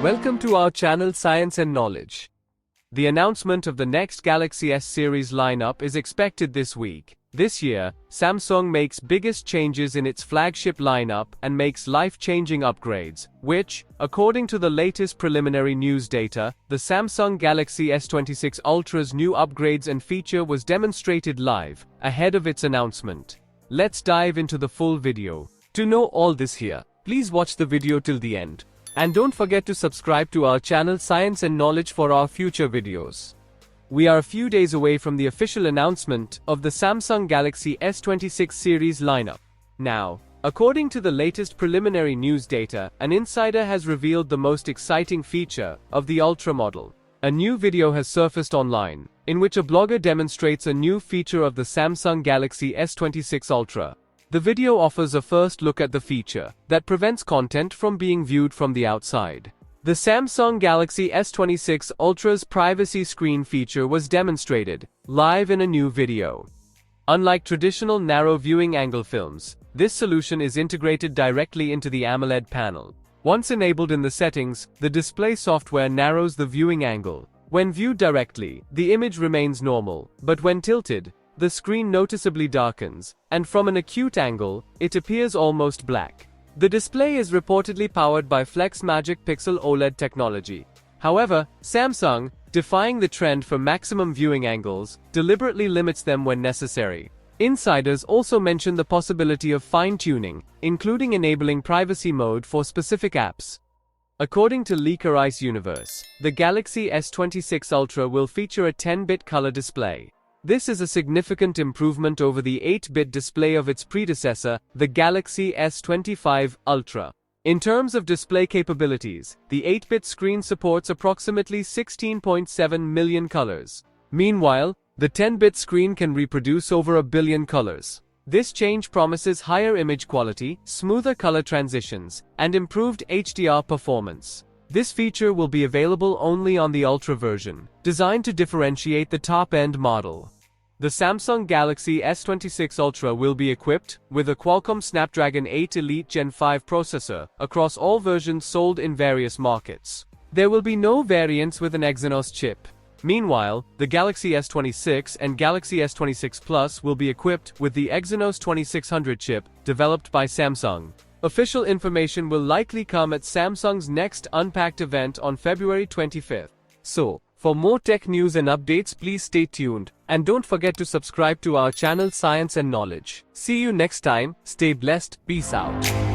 Welcome to our channel Science and Knowledge. The announcement of the next Galaxy S series lineup is expected this week. This year, Samsung makes biggest changes in its flagship lineup and makes life-changing upgrades, which, according to the latest preliminary news data, the Samsung Galaxy S26 Ultra's new upgrades and feature was demonstrated live, ahead of its announcement. Let's dive into the full video. To know all this here, please watch the video till the end. And don't forget to subscribe to our channel Science and Knowledge for our future videos. We are a few days away from the official announcement of the Samsung Galaxy S26 series lineup. Now, according to the latest preliminary news data, an insider has revealed the most exciting feature of the Ultra model. A new video has surfaced online, in which a blogger demonstrates a new feature of the Samsung Galaxy S26 Ultra. The video offers a first look at the feature that prevents content from being viewed from the outside. The Samsung Galaxy S26 Ultra's privacy screen feature was demonstrated live in a new video. Unlike traditional narrow viewing angle films, this solution is integrated directly into the AMOLED panel. Once enabled in the settings, the display software narrows the viewing angle. When viewed directly, the image remains normal, but when tilted, the screen noticeably darkens, and from an acute angle, it appears almost black. The display is reportedly powered by Magic Pixel OLED technology. However, Samsung, defying the trend for maximum viewing angles, deliberately limits them when necessary. Insiders also mention the possibility of fine-tuning, including enabling privacy mode for specific apps. According to leaker Ice Universe, the Galaxy S26 Ultra will feature a 10-bit color display. This is a significant improvement over the 8-bit display of its predecessor, the Galaxy S25 Ultra. In terms of display capabilities, the 8-bit screen supports approximately 16.7 million colors. Meanwhile, the 10-bit screen can reproduce over a billion colors. This change promises higher image quality, smoother color transitions, and improved HDR performance. This feature will be available only on the Ultra version, designed to differentiate the top-end model. The Samsung Galaxy S26 Ultra will be equipped with a Qualcomm Snapdragon 8 Elite Gen 5 processor across all versions sold in various markets. There will be no variants with an Exynos chip. Meanwhile, the Galaxy S26 and Galaxy S26 Plus will be equipped with the Exynos 2600 chip, developed by Samsung. Official information will likely come at Samsung's next Unpacked event on February 25th. So, for more tech news and updates, please stay tuned, and don't forget to subscribe to our channel Science and Knowledge. See you next time, stay blessed, peace out.